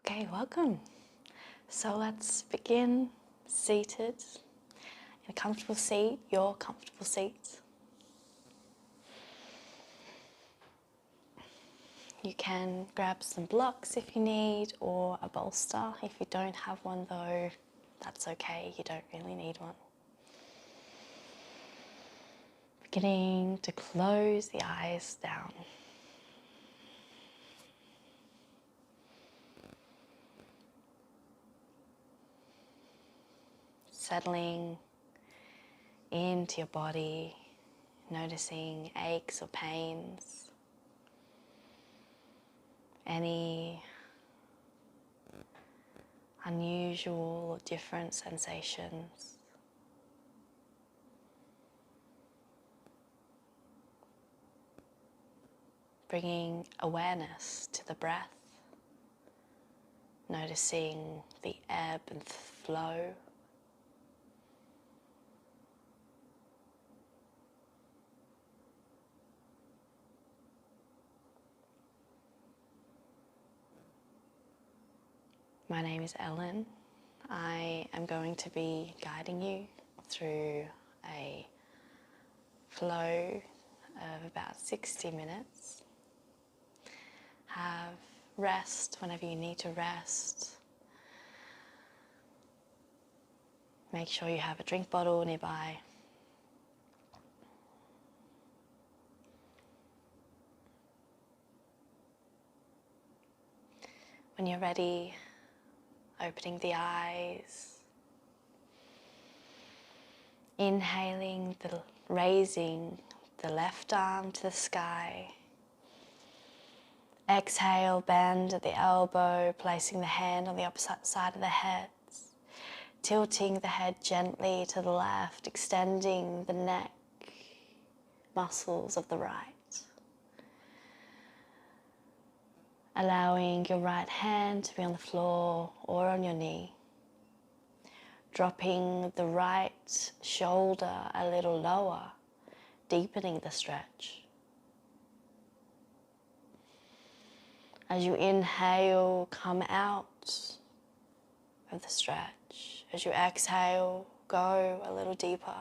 Okay, welcome. So let's begin seated in a comfortable seat, your comfortable seat. You can grab some blocks if you need, or a bolster. If you don't have one though, that's okay, you don't really need one. Beginning to close the eyes down. Settling into your body, noticing aches or pains, any unusual or different sensations. Bringing awareness to the breath, noticing the ebb and flow. My name is Ellen. I am going to be guiding you through a flow of about 60 minutes. Have rest whenever you need to rest. Make sure you have a drink bottle nearby. When you're ready, opening the eyes, inhaling, raising the left arm to the sky. Exhale, bend at the elbow, placing the hand on the opposite side of the head, tilting the head gently to the left, extending the neck muscles of the right. Allowing your right hand to be on the floor or on your knee. Dropping the right shoulder a little lower, deepening the stretch. As you inhale, come out of the stretch. As you exhale, go a little deeper.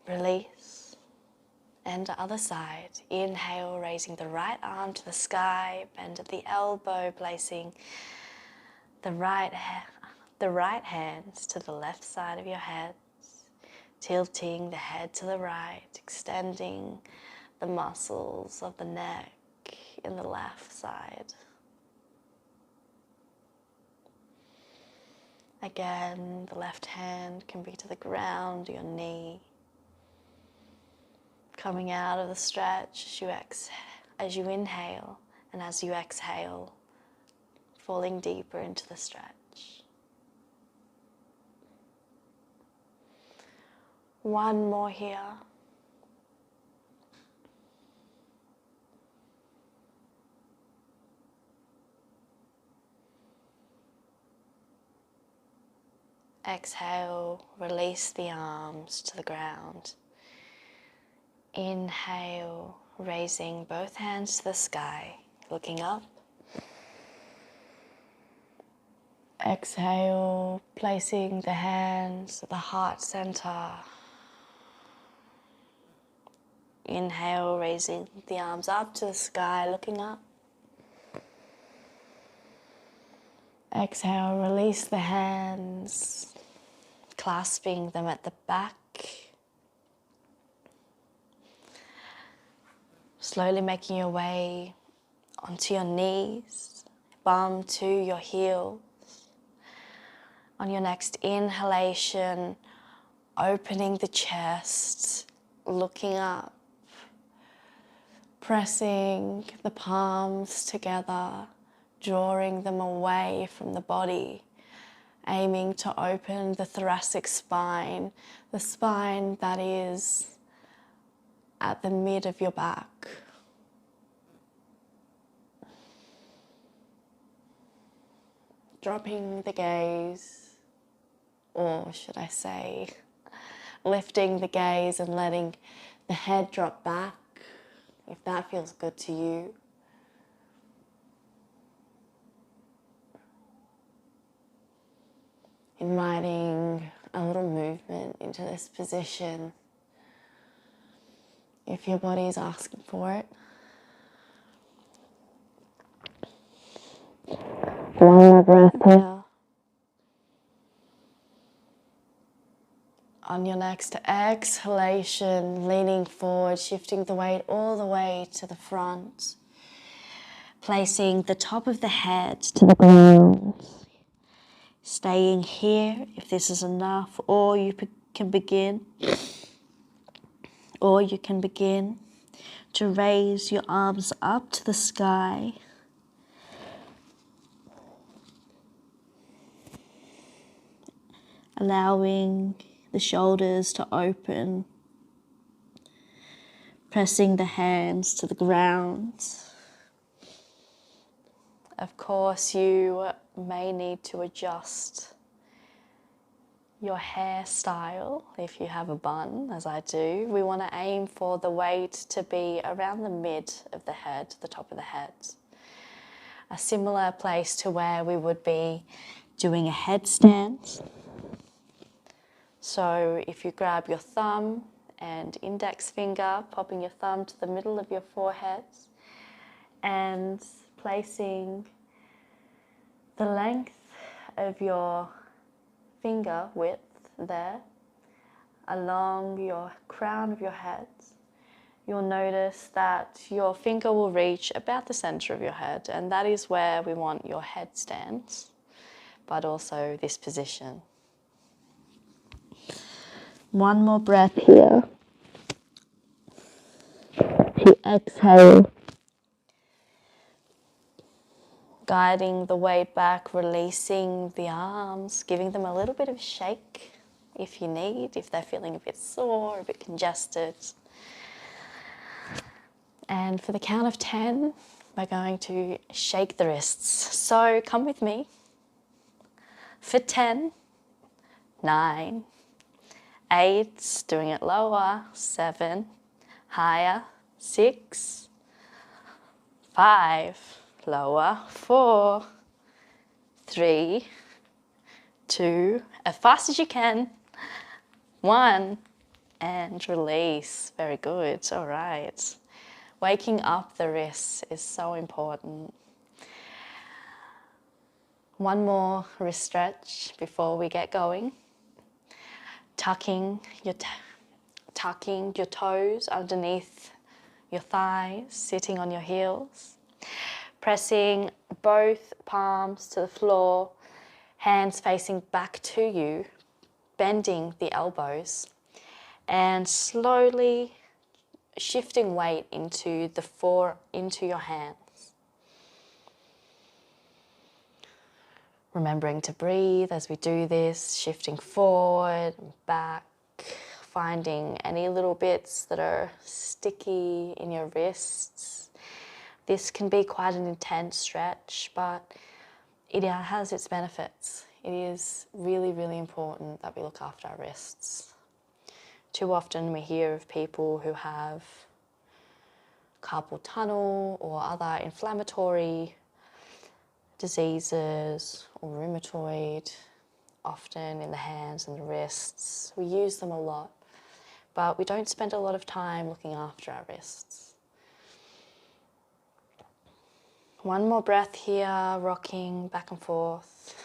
Release. And the other side. Inhale, raising the right arm to the sky, bend at the elbow, placing the right hand to the left side of your head. Tilting the head to the right, extending the muscles of the neck in the left side. Again, the left hand can be to the ground, your knee. Coming out of the stretch as you inhale, and as you exhale, falling deeper into the stretch. One more here. Exhale, release the arms to the ground. Inhale, raising both hands to the sky, looking up. Exhale, placing the hands at the heart center. Inhale, raising the arms up to the sky, looking up. Exhale, release the hands, clasping them at the back. Slowly making your way onto your knees, bum to your heels. On your next inhalation, opening the chest, looking up. Pressing the palms together, drawing them away from the body, aiming to open the thoracic spine, the spine that is at the mid of your back. Dropping the gaze, or should I say, lifting the gaze and letting the head drop back, if that feels good to you. Inviting a little movement into this position if your body is asking for it. One more breath here. On your next exhalation, leaning forward, shifting the weight all the way to the front, placing the top of the head to the ground, staying here if this is enough, or you can begin to raise your arms up to the sky. Allowing the shoulders to open, pressing the hands to the ground. Of course, you may need to adjust your hairstyle if you have a bun, as I do. We want to aim for the weight to be around the mid of the head, the top of the head. A similar place to where we would be doing a headstand. So if you grab your thumb and index finger, popping your thumb to the middle of your forehead and placing the length of your finger width there along your crown of your head, you'll notice that your finger will reach about the center of your head, and that is where we want your headstand, but also this position. One more breath here. To exhale, guiding the weight back, releasing the arms, giving them a little bit of shake if you need, if they're feeling a bit sore, a bit congested. And for the count of 10, we're going to shake the wrists. So come with me for 10, 9, 8, doing it lower, 7, higher, 6, 5, lower, 4, 3, 2, as fast as you can, 1, and release. Very good. All right. Waking up the wrists is so important. One more wrist stretch before we get going. Tucking your toes underneath your thighs, sitting on your heels. Pressing both palms to the floor, hands facing back to you, bending the elbows, and slowly shifting weight into your hands. Remembering to breathe as we do this, shifting forward and back, finding any little bits that are sticky in your wrists. This can be quite an intense stretch, but it has its benefits. It is really, really important that we look after our wrists. Too often we hear of people who have carpal tunnel or other inflammatory diseases or rheumatoid, often in the hands and the wrists. We use them a lot, but we don't spend a lot of time looking after our wrists. One more breath here, rocking back and forth.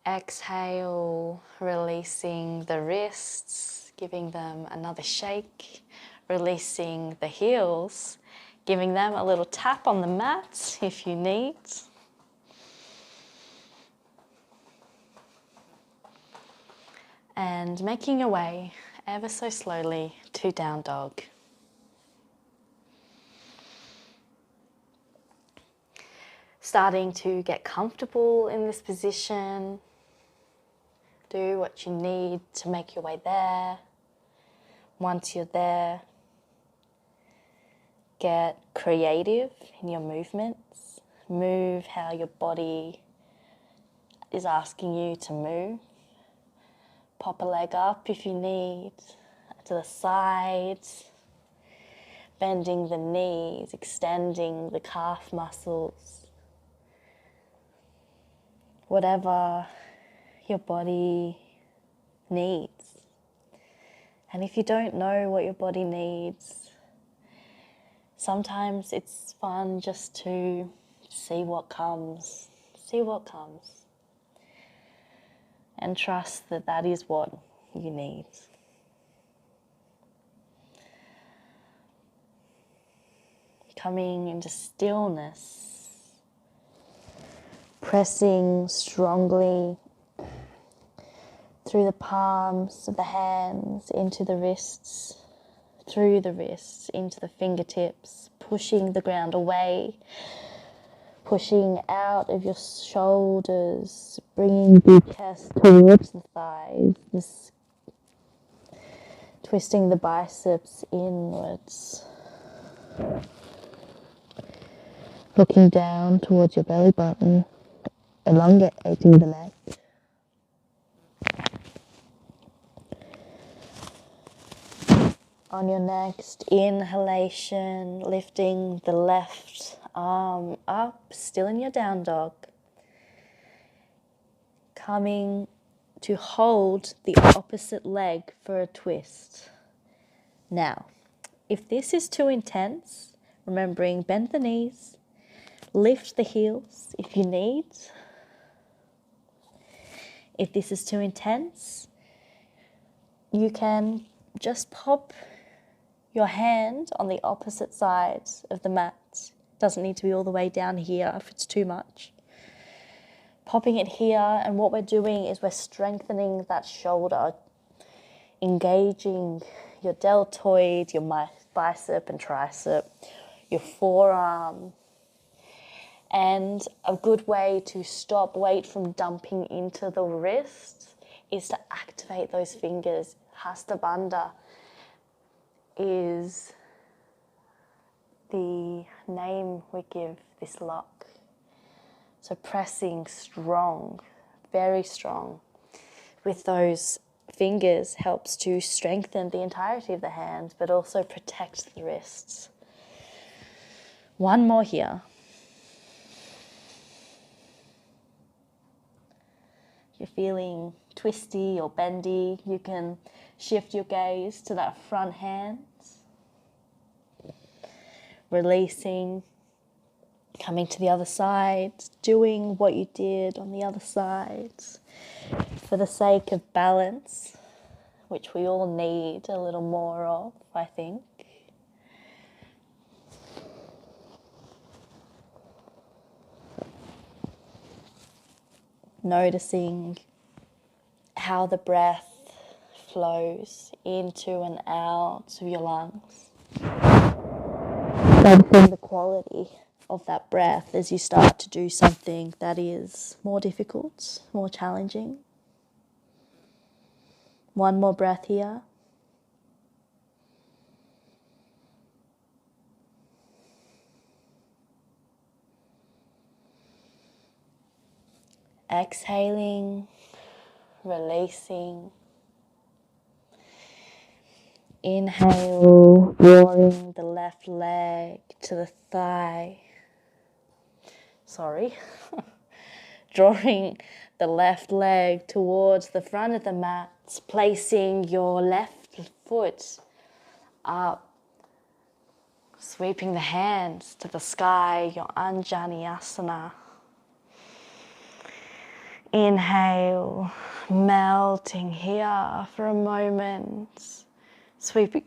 Exhale, releasing the wrists, giving them another shake, releasing the heels, giving them a little tap on the mat if you need. And making your way ever so slowly to down dog. Starting to get comfortable in this position. Do what you need to make your way there. Once you're there, get creative in your movements. Move how your body is asking you to move. Pop a leg up if you need, to the sides, bending the knees, extending the calf muscles. Whatever your body needs. And if you don't know what your body needs, sometimes it's fun just to see what comes. See what comes. And trust that that is what you need. Coming into stillness. Pressing strongly through the palms of the hands, into the wrists, through the wrists, into the fingertips, pushing the ground away, pushing out of your shoulders, bringing the chest towards the thighs, twisting the biceps inwards, looking down towards your belly button, elongating the neck. On your next inhalation, lifting the left arm up, still in your down dog. Coming to hold the opposite leg for a twist. Now, if this is too intense, remembering bend the knees, lift the heels if you need. If this is too intense, you can just pop your hand on the opposite side of the mat. Doesn't need to be all the way down here if it's too much. Popping it here, and what we're doing is we're strengthening that shoulder, engaging your deltoid, your bicep and tricep, your forearm. And a good way to stop weight from dumping into the wrist is to activate those fingers. Hasta Bandha is the name we give this lock. So pressing strong, very strong, with those fingers helps to strengthen the entirety of the hand, but also protect the wrists. One more here. If you're feeling twisty or bendy, you can shift your gaze to that front hand. Releasing, coming to the other side, doing what you did on the other side. For the sake of balance, which we all need a little more of, I think. Noticing how the breath flows into and out of your lungs. Noticing the quality of that breath as you start to do something that is more difficult, more challenging. One more breath here. Exhaling, releasing. Inhale, drawing the left leg to the thigh. Drawing the left leg towards the front of the mat, placing your left foot up, sweeping the hands to the sky, your Anjaneyasana. Inhale, melting here for a moment. Sweeping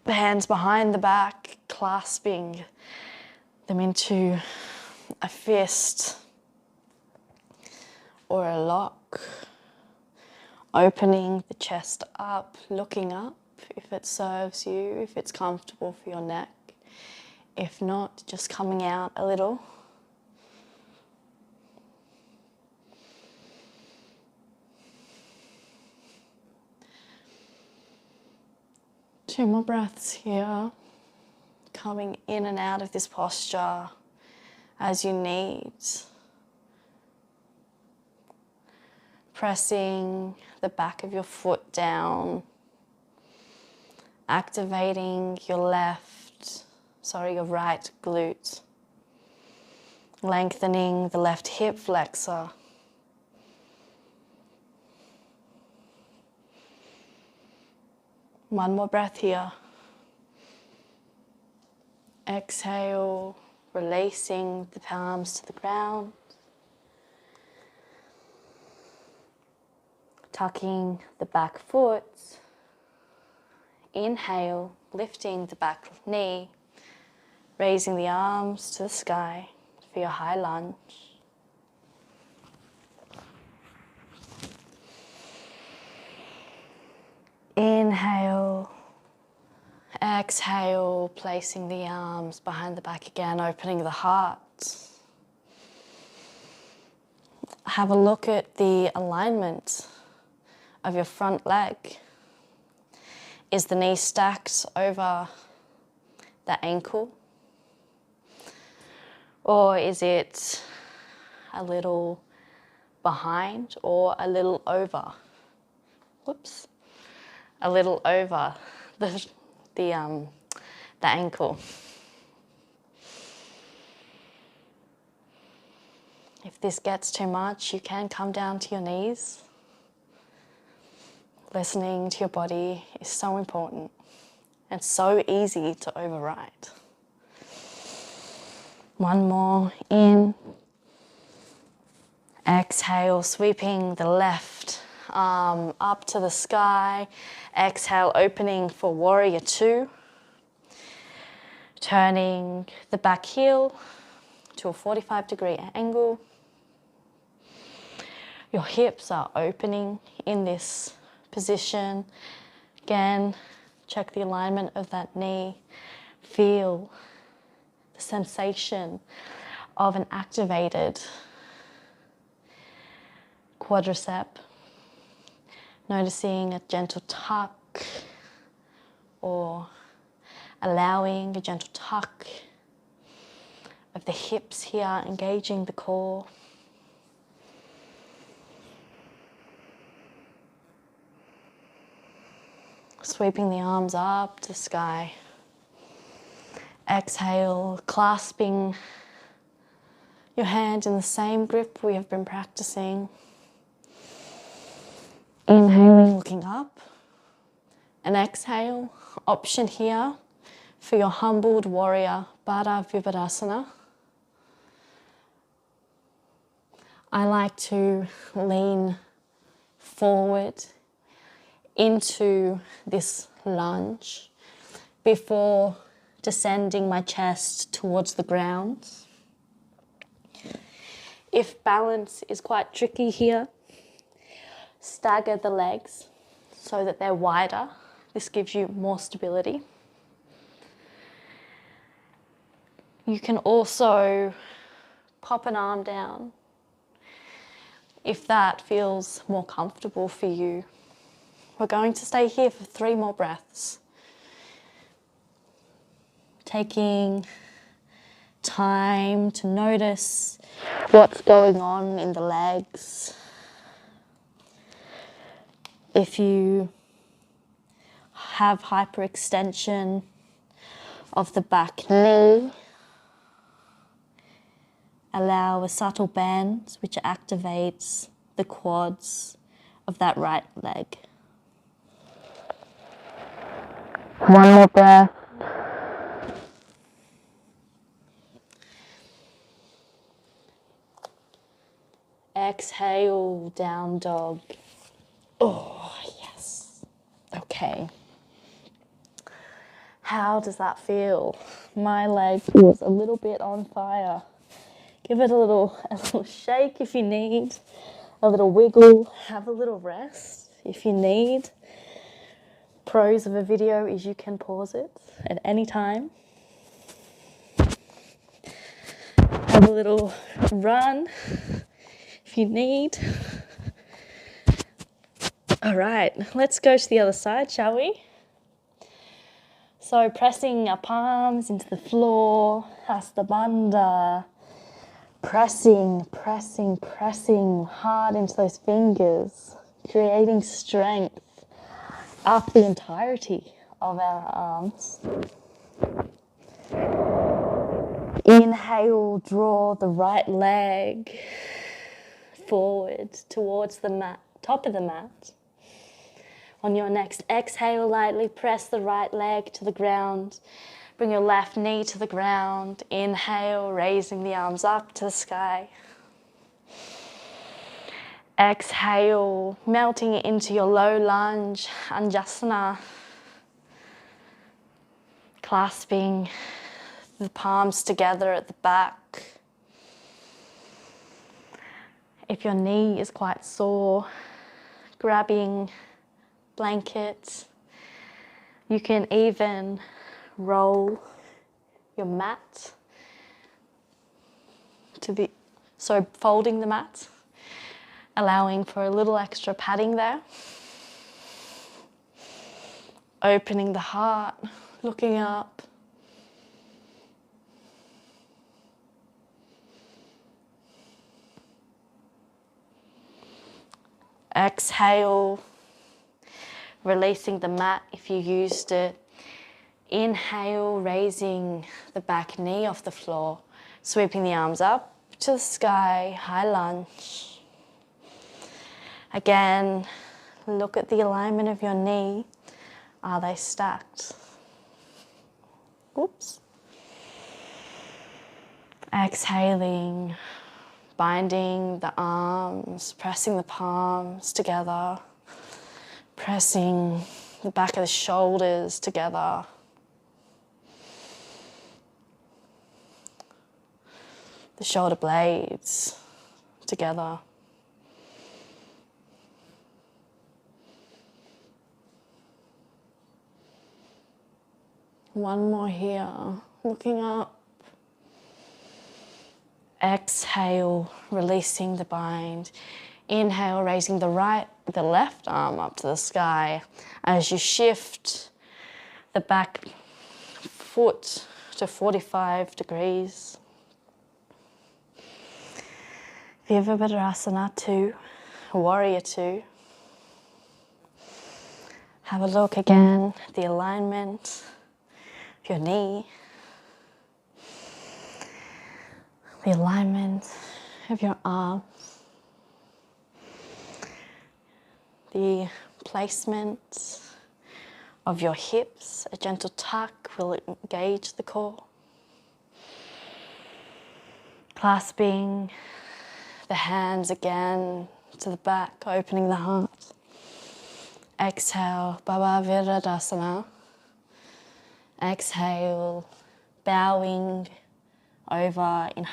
the hands behind the back, clasping them into a fist or a lock. Opening the chest up, looking up if it serves you, if it's comfortable for your neck. If not, just coming out a little. Two more breaths here, coming in and out of this posture as you need. pressing the back of your foot down, activating your right glute, lengthening the left hip flexor. One more breath here. Exhale, releasing the palms to the ground. Tucking the back foot. Inhale, lifting the back knee, raising the arms to the sky for your high lunge. Inhale, exhale, placing the arms behind the back again, opening the heart. Have a look at the alignment of your front leg. Is the knee stacked over the ankle? Or is it a little behind or a little over? Whoops. A little over the ankle. If this gets too much, you can come down to your knees. Listening to your body is so important and so easy to override. One more, in. Exhale, sweeping the left arm up to the sky. Exhale, opening for warrior two. Turning the back heel to a 45-degree angle. Your hips are opening in this position. Again, check the alignment of that knee. Feel the sensation of an activated quadricep. Noticing a gentle tuck or allowing a gentle tuck of the hips here, engaging the core. Sweeping the arms up to the sky. Exhale, clasping your hand in the same grip we have been practicing. Inhaling, looking up. And exhale, option here for your humbled warrior, Baddha Vipassana. I like to lean forward into this lunge before descending my chest towards the ground. If balance is quite tricky here, stagger the legs so that they're wider. This gives you more stability. You can also pop an arm down if that feels more comfortable for you. We're going to stay here for 3 more breaths. Taking time to notice what's going on in the legs. If you have hyperextension of the back knee, allow a subtle bend which activates the quads of that right leg. One more breath. Exhale, down dog. Oh, yes. Okay. How does that feel? My leg was a little bit on fire. Give it a little shake if you need, a little wiggle, have a little rest if you need. Pros of a video is you can pause it at any time. Have a little run if you need. All right, let's go to the other side, shall we? So pressing our palms into the floor, Hasta Bandha, Pressing, pressing, pressing hard into those fingers, creating strength up the entirety of our arms. Inhale, draw the right leg forward towards the mat, top of the mat. On your next exhale, lightly press the right leg to the ground. Bring your left knee to the ground. Inhale, raising the arms up to the sky. Exhale, melting it into your low lunge, Anjasana. Clasping the palms together at the back. If your knee is quite sore, grabbing blanket. You can even roll your mat folding the mat, allowing for a little extra padding there. Opening the heart, looking up. Exhale, releasing the mat if you used it. Inhale, raising the back knee off the floor, sweeping the arms up to the sky, high lunge. Again, look at the alignment of your knee. Are they stacked? Oops. Exhaling, binding the arms, pressing the palms together, pressing the back of the shoulders together. The shoulder blades together. One more here, looking up. Exhale, releasing the bind. Inhale, raising the left arm up to the sky as you shift the back foot to 45 degrees. Virabhadrasana 2, Warrior 2. Have a look again at the alignment of your knee, the alignment of your arms, the placement of your hips. A gentle tuck will engage the core. Clasping the hands again to the back, opening the heart. Exhale, Baba Virabhadrasana. Exhale, bowing over in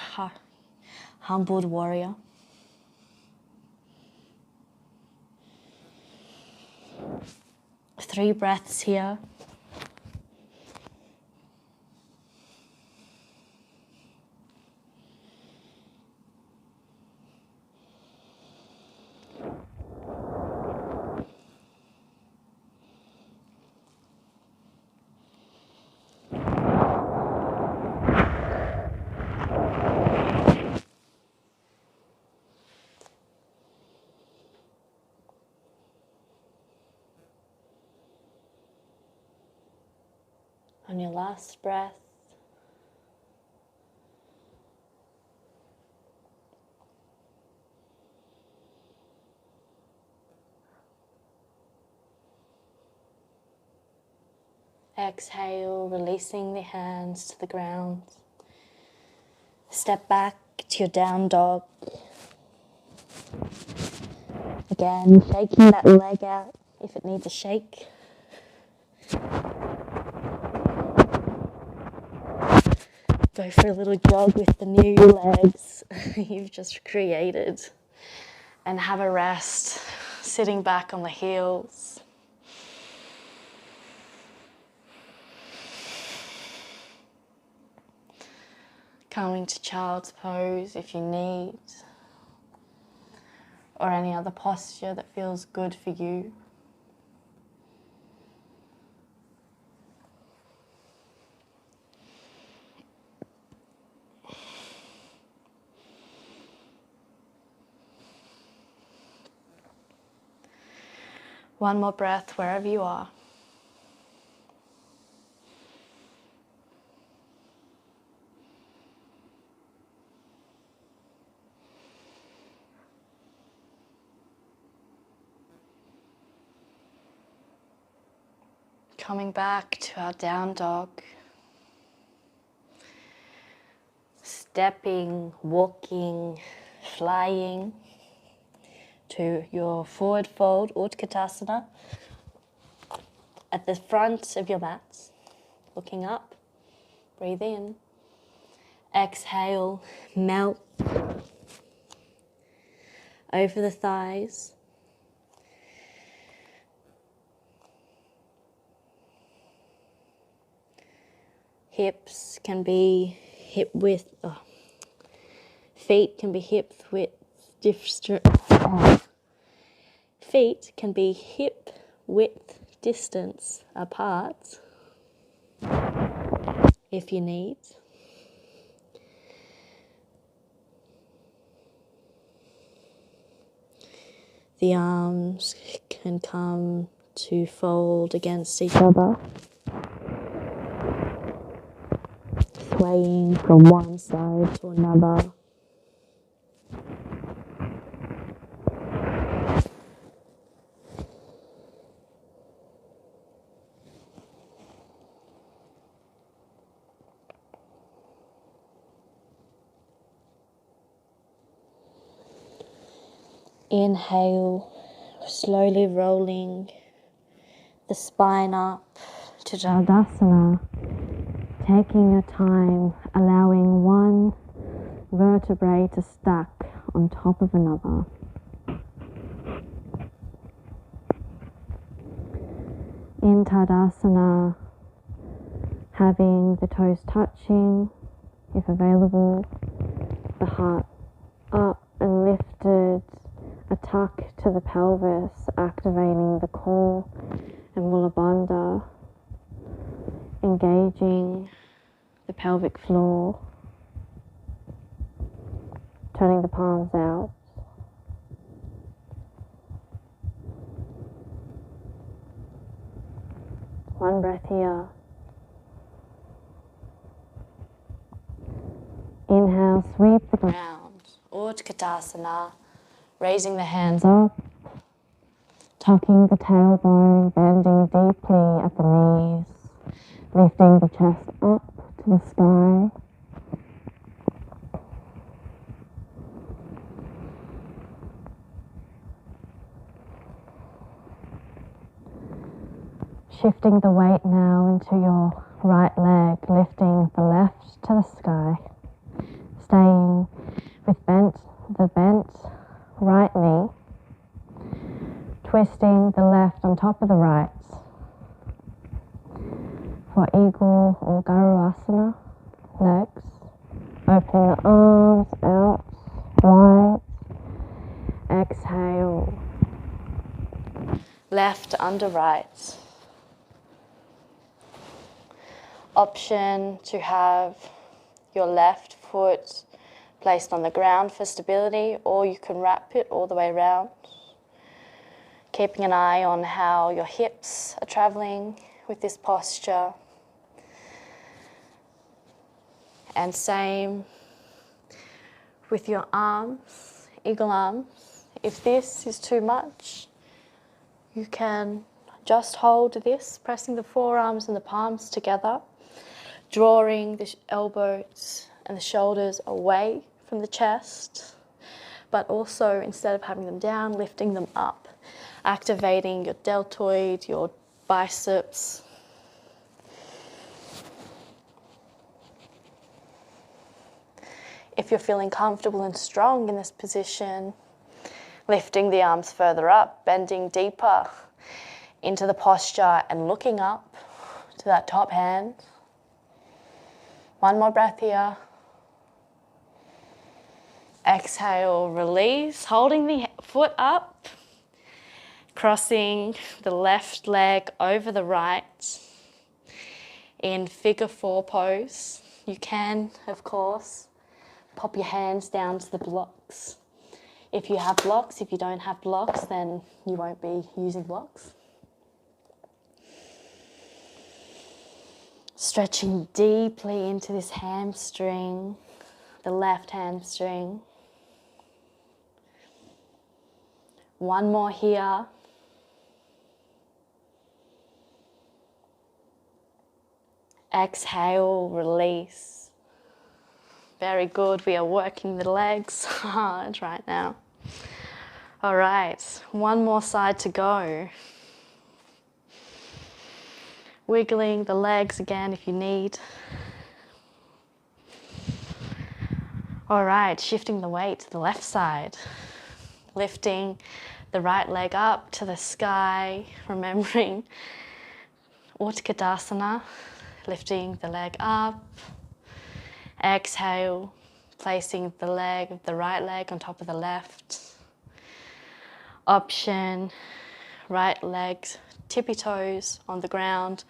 humbled warrior. Three breaths here. On your last breath, exhale, releasing the hands to the ground. Step back to your down dog. Again, shaking that leg out if it needs a shake. Go for a little jog with the new legs you've just created. And have a rest, sitting back on the heels. Coming to child's pose if you need, or any other posture that feels good for you. One more breath wherever you are. Coming back to our down dog. Stepping, walking, flying to your forward fold, Katasana, at the front of your mats, looking up, breathe in, exhale, melt over the thighs, hips can be hip width, feet can be hip width, feet can be hip width distance apart if you need. The arms can come to fold against each other, swaying from one side to another. Inhale, slowly rolling the spine up to Tadasana, taking your time, allowing one vertebrae to stack on top of another. In Tadasana, having the toes touching, if available, the heart up and lifted, a tuck to the pelvis, activating the core and Mula Bandha, engaging the pelvic floor, turning the palms out. One breath here. Inhale, sweep the ground, Katasana, raising the hands up, tucking the tailbone, bending deeply at the knees, lifting the chest up to the sky. Shifting the weight now into your right leg, lifting the left to the sky, staying with the bent right knee, twisting the left on top of the right for eagle or Garurasana. Next, opening the arms out wide, exhale, left under right. Option to have your left foot placed on the ground for stability, or you can wrap it all the way around, keeping an eye on how your hips are traveling with this posture. And same with your arms, eagle arms. If this is too much, you can just hold this, pressing the forearms and the palms together, drawing the elbows and the shoulders away from the chest, but also instead of having them down, lifting them up, activating your deltoid, your biceps. If you're feeling comfortable and strong in this position, lifting the arms further up, bending deeper into the posture and looking up to that top hand. One more breath here. Exhale, release, holding the foot up, crossing the left leg over the right in figure 4 pose. You can, of course, pop your hands down to the blocks. if you have blocks. If you don't have blocks, then you won't be using blocks. Stretching deeply into this hamstring, the left hamstring. One more here. Exhale, release. Very good. We are working the legs hard right now. All right, one more side to go. Wiggling the legs again if you need. All right, shifting the weight to the left side. Lifting the right leg up to the sky, remembering Katasana. Lifting the leg up. Exhale, placing the right leg on top of the left. Option, right leg, tippy toes on the ground,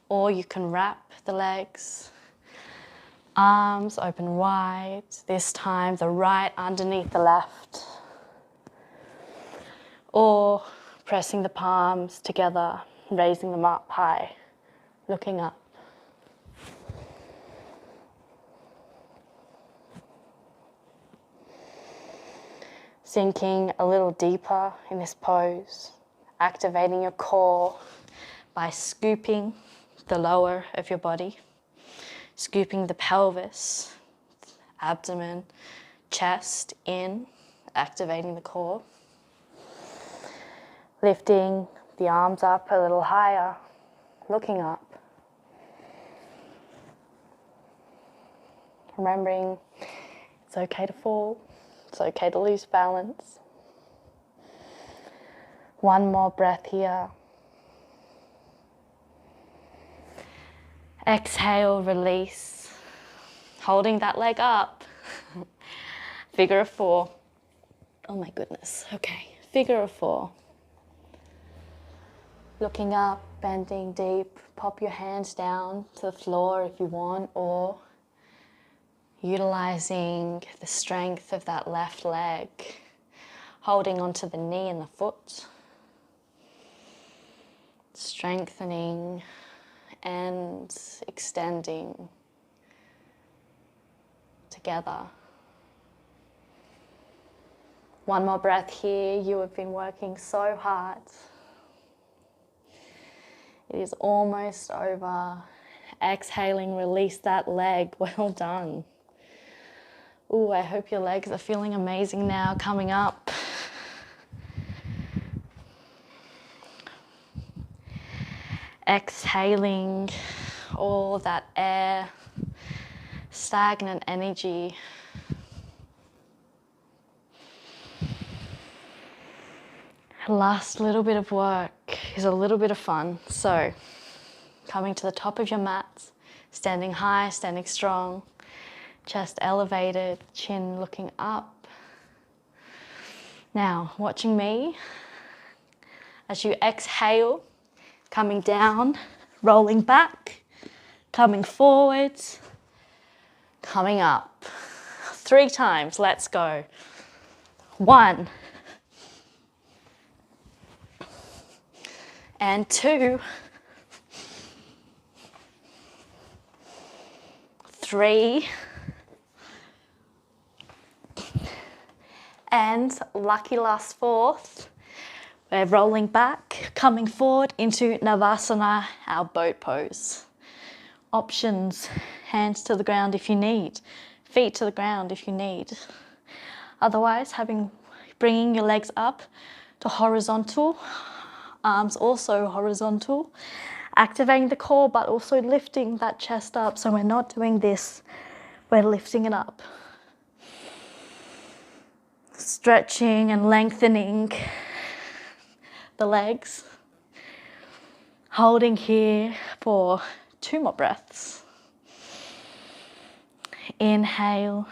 or you can wrap the legs. Arms open wide, this time the right underneath the left. Or pressing the palms together, raising them up high, looking up. Sinking a little deeper in this pose, activating your core by scooping the lower of your body, scooping the pelvis, abdomen, chest in, activating the core. Lifting the arms up a little higher, looking up. Remembering it's okay to fall. It's okay to lose balance. One more breath here. Exhale, release. Holding that leg up. Figure of four. Oh my goodness. Okay, figure of four. Looking up, bending deep. Pop your hands down to the floor if you want, or utilizing the strength of that left leg, holding onto the knee and the foot, strengthening and extending together. One more breath here. You have been working so hard. It is almost over. Exhaling, release that leg. Well done. Ooh, I hope your legs are feeling amazing now, coming up. Exhaling all that air, stagnant energy. Last little bit of work is a little bit of fun. So, coming to the top of your mat, standing high, standing strong. Chest elevated, chin looking up. Now, watching me as you exhale, coming down, rolling back, coming forward, coming up. 3 times, let's go. 1, and 2, 3, and lucky last 4th. We're rolling back, coming forward into Navasana, our boat pose. Options, hands to the ground if you need, feet to the ground if you need. Otherwise, bringing your legs up to horizontal, arms also horizontal, activating the core but also lifting that chest up. So we're not doing this, we're lifting it up. Stretching and lengthening the legs. Holding here for 2 more breaths. Inhale.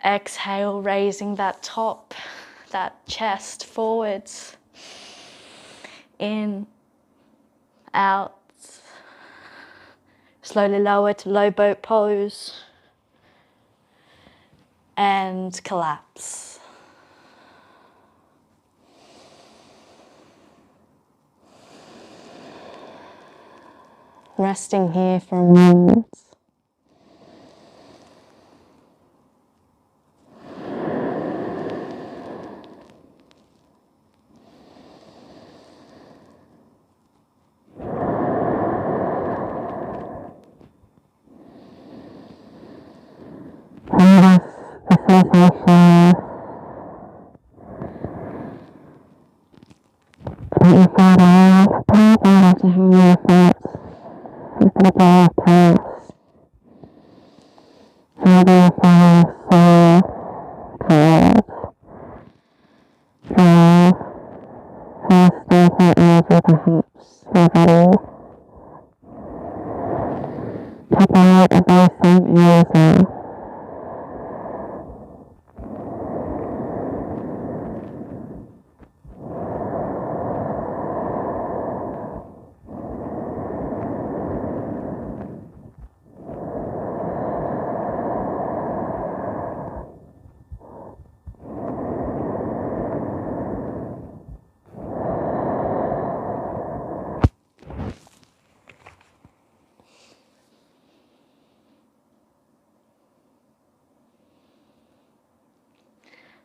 Exhale, raising that top, that chest forwards. In, out. Slowly lower to low boat pose. and collapse. Resting here for a moment.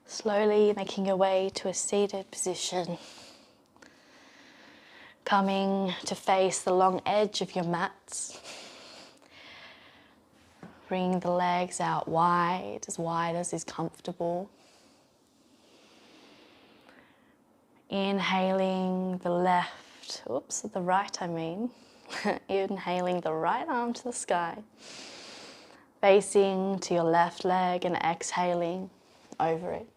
Slowly making your way to a seated position. Coming to face the long edge of your mats. Bring the legs out wide as is comfortable. Inhaling the right I mean. Inhaling the right arm to the sky. Facing to your left leg and exhaling over it.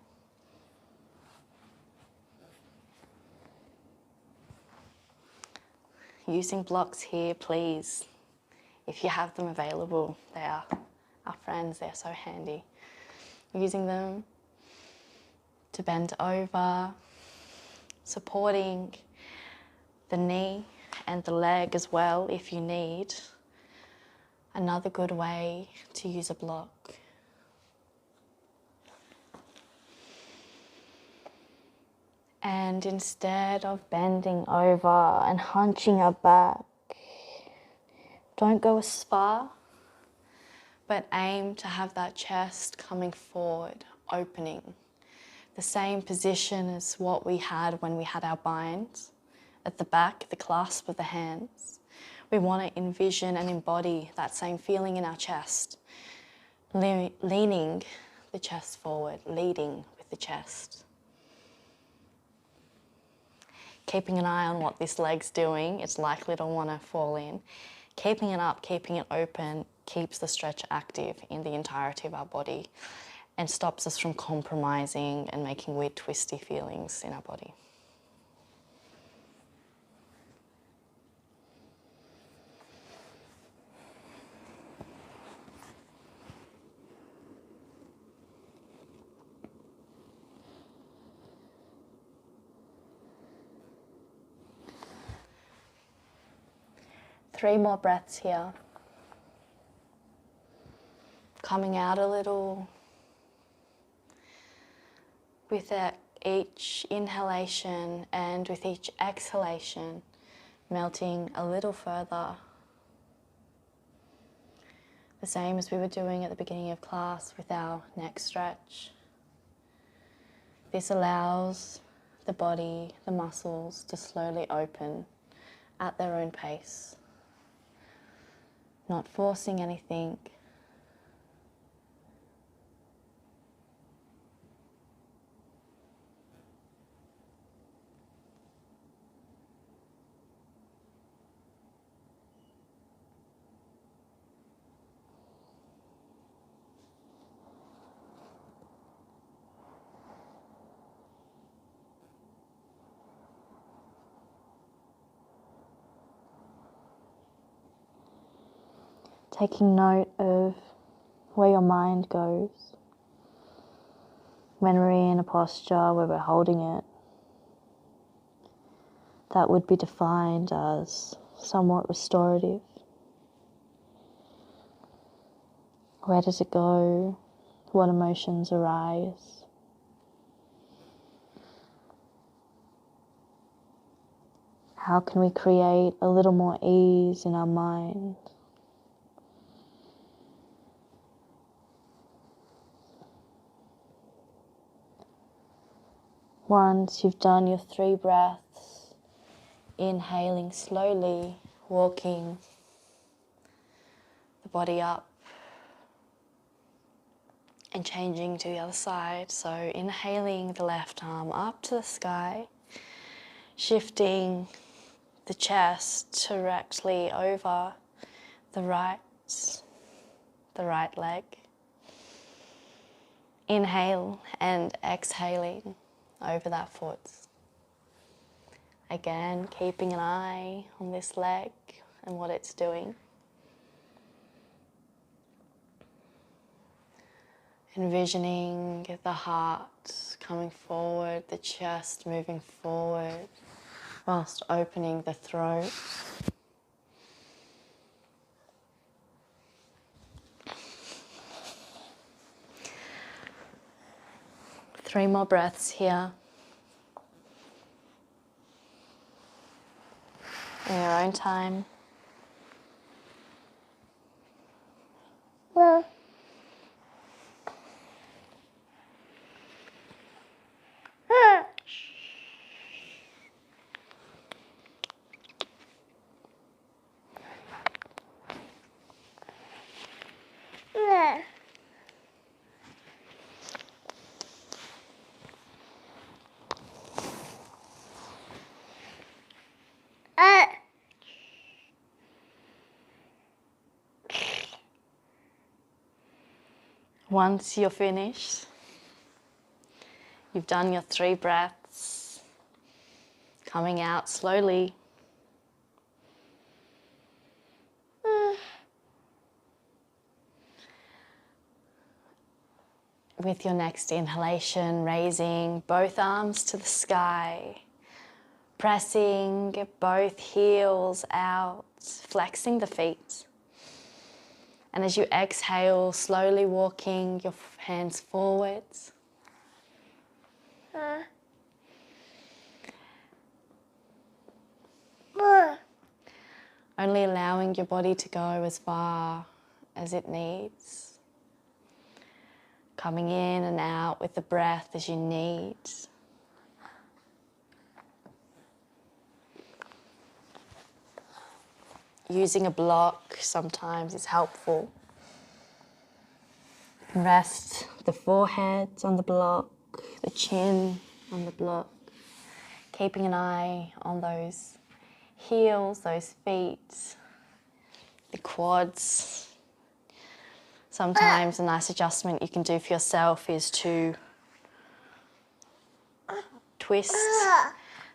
Using blocks here, please, if you have them available. They are our friends, they're so handy. Using them to bend over, supporting the knee and the leg as well if you need. Another good way to use a block. And instead of bending over and hunching your back, don't go as far, but aim to have that chest coming forward, opening. The same position as what we had when we had our binds at the back, the clasp of the hands. We want to envision and embody that same feeling in our chest, leaning the chest forward, leading with the chest. Keeping an eye on what this leg's doing, it's likely to want to fall in. Keeping it up, keeping it open, keeps the stretch active in the entirety of our body and stops us from compromising and making weird twisty feelings in our body. Three more breaths here. Coming out a little with each inhalation and with each exhalation, melting a little further. The same as we were doing at the beginning of class with our neck stretch. This allows the body, the muscles to slowly open at their own pace. Not forcing anything. Taking note of where your mind goes when we're in a posture where we're holding it. That would be defined as somewhat restorative. Where does it go what emotions arise. How can we create a little more ease in our mind? Once you've done your 3 breaths, inhaling slowly, walking the body up and changing to the other side. So inhaling the left arm up to the sky, shifting the chest directly over the right leg. Inhale and exhaling over that foot. Again, keeping an eye on this leg and what it's doing. Envisioning the heart coming forward, the chest moving forward, whilst opening the throat. Three more breaths here. In your own time. Once you're finished, you've done your 3 breaths, coming out slowly. With your next inhalation, raising both arms to the sky, pressing both heels out, flexing the feet. And as you exhale, slowly walking your hands forwards. Only allowing your body to go as far as it needs. Coming in and out with the breath as you need. Using a block sometimes is helpful. Rest the forehead on the block, the chin on the block. Keeping an eye on those heels, those feet, the quads. Sometimes a nice adjustment you can do for yourself is to twist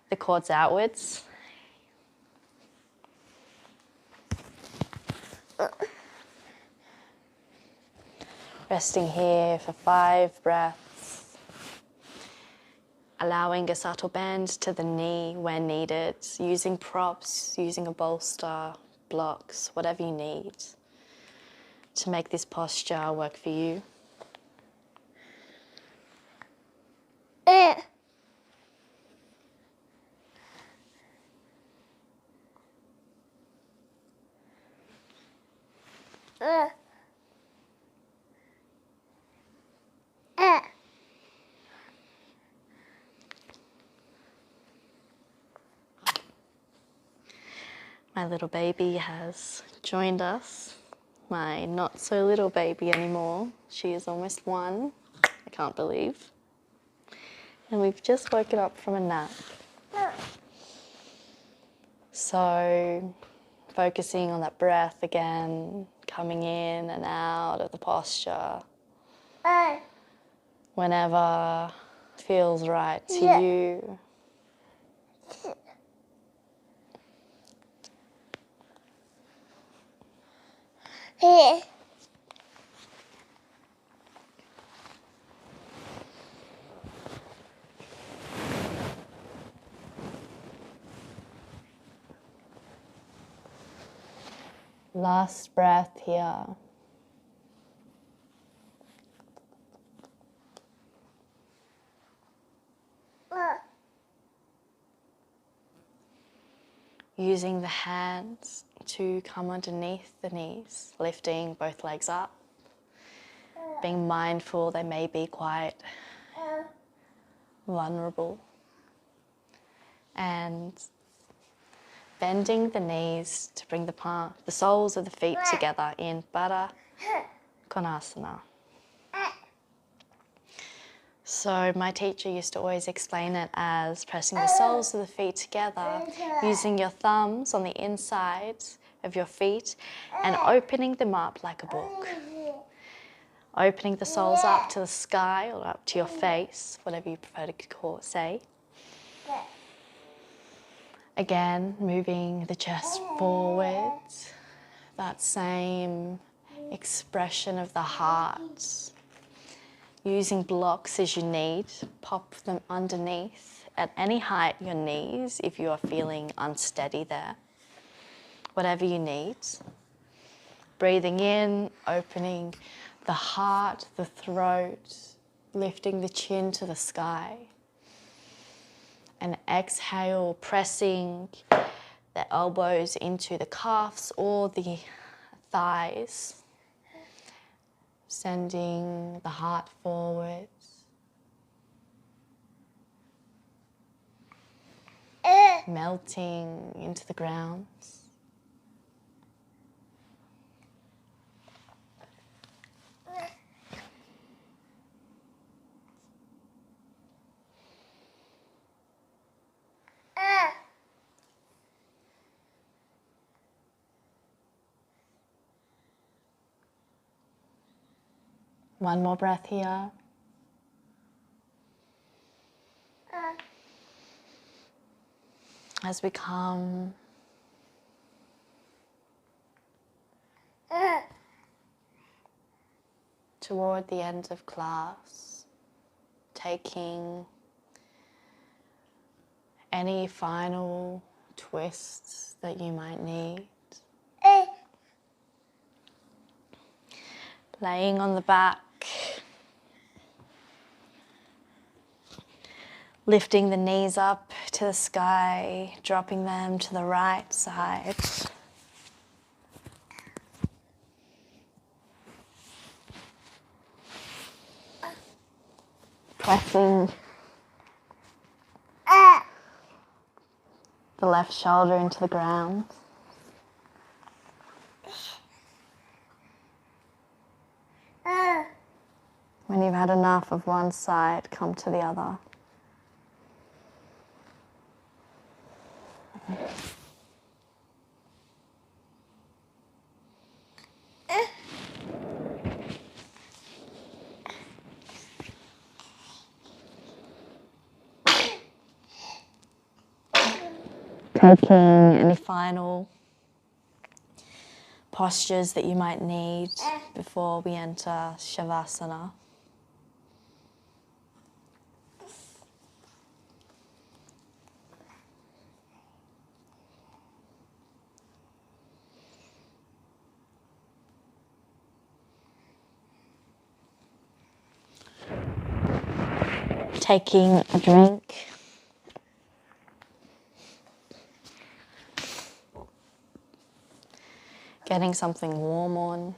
the quads outwards. Resting here for 5 breaths. Allowing a subtle bend to the knee when needed. Using props, using a bolster, blocks, whatever you need to make this posture work for you. My little baby has joined us. My not so little baby anymore. She is almost 1, I can't believe. And we've just woken up from a nap. So focusing on that breath again, coming in and out of the posture. Whenever feels right to you. Last breath here. using the hands to come underneath the knees, lifting both legs up, being mindful they may be quite vulnerable, and bending the knees to bring the soles of the feet together in Konasana. So my teacher used to always explain it as pressing the soles of the feet together, using your thumbs on the insides of your feet and opening them up like a book. Opening the soles up to the sky or up to your face, whatever you prefer to say. Again, moving the chest forwards, that same expression of the heart. Using blocks as you need, pop them underneath at any height your knees if you are feeling unsteady there. Whatever you need. Breathing in, opening the heart, the throat, lifting the chin to the sky. And exhale, pressing the elbows into the calves or the thighs. Sending the heart forwards. Melting into the ground. One more breath here. As we come toward the end of class, taking any final twists that you might need. Laying on the back, lifting the knees up to the sky, dropping them to the right side. Pressing the left shoulder into the ground. When you've had enough of one side, come to the other. Taking any final postures that you might need before we enter Shavasana. Taking a drink. Getting something warm on.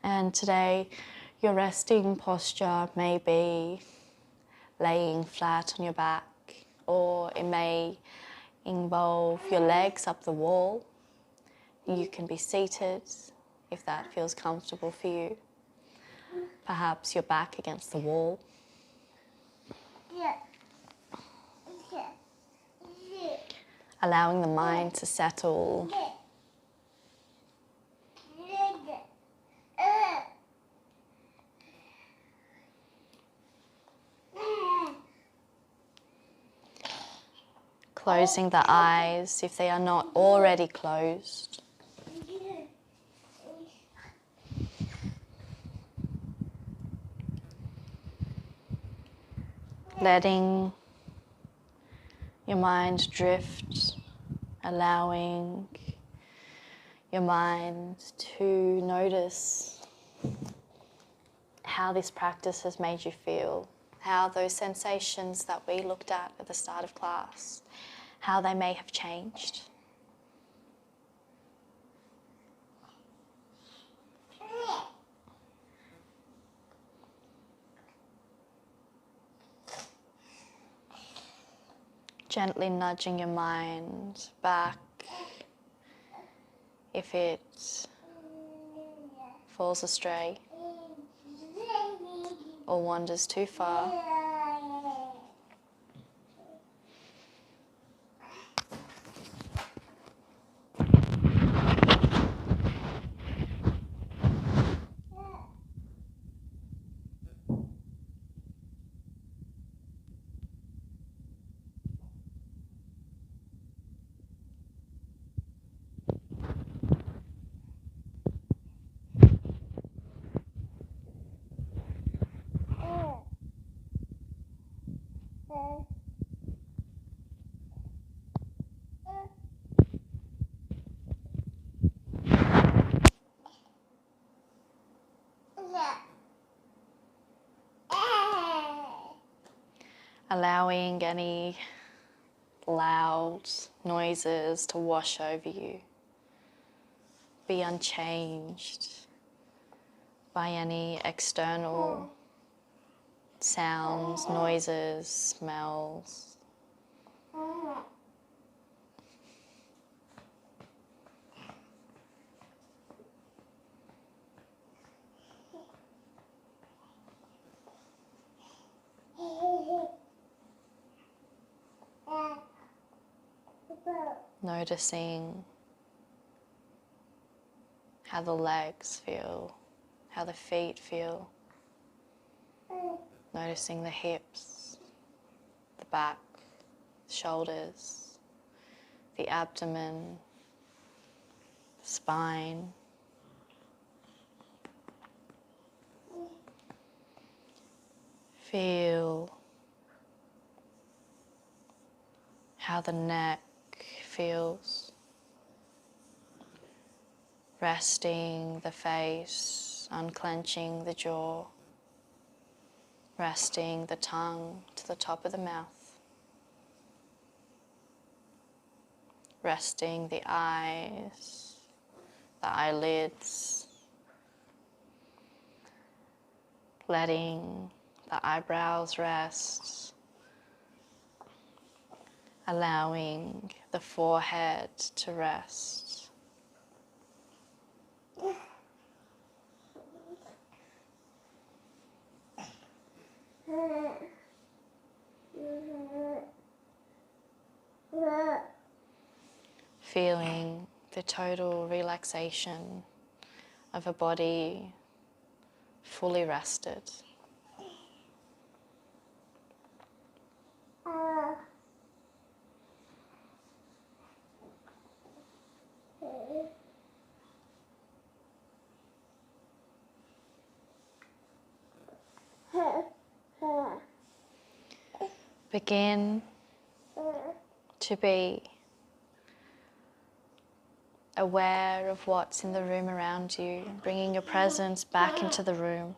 And today, your resting posture may be laying flat on your back, or it may involve your legs up the wall. You can be seated if that feels comfortable for you. Perhaps your back against the wall. Allowing the mind to settle. Closing the eyes if they are not already closed. Letting your mind drift, allowing your mind to notice how this practice has made you feel. how those sensations that we looked at the start of class, how they may have changed. Gently nudging your mind back if it falls astray or wanders too far. Allowing any loud noises to wash over you. Be unchanged by any external sounds, noises, smells. Noticing how the legs feel, how the feet feel. Noticing the hips, the back, shoulders, the abdomen, the spine. Feel how the neck feels, resting the face, unclenching the jaw, resting the tongue to the top of the mouth, resting the eyes, the eyelids, letting the eyebrows rest, allowing the forehead to rest. Feeling the total relaxation of a body fully rested. Begin to be aware of what's in the room around you, bringing your presence back into the room.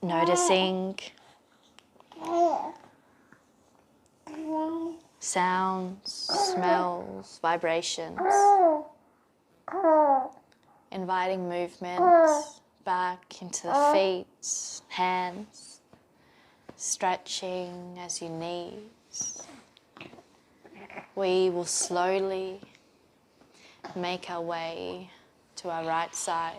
Noticing sounds, smells, vibrations. Inviting movement back into the feet, hands, stretching as you need. We will slowly make our way to our right side.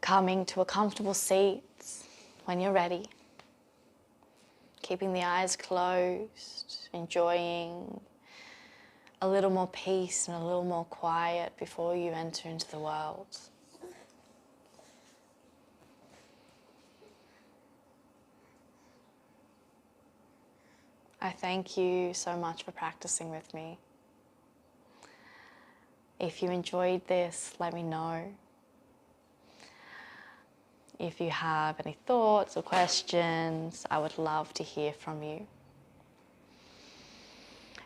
Coming to a comfortable seat when you're ready. keeping the eyes closed, enjoying a little more peace and a little more quiet before you enter into the world. I thank you so much for practicing with me. If you enjoyed this, let me know. If you have any thoughts or questions, I would love to hear from you.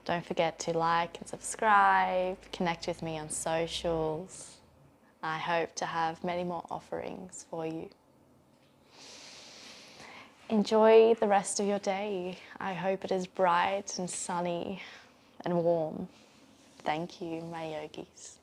Don't forget to like and subscribe, connect with me on socials. I hope to have many more offerings for you. Enjoy the rest of your day. I hope it is bright and sunny and warm. Thank you, my yogis.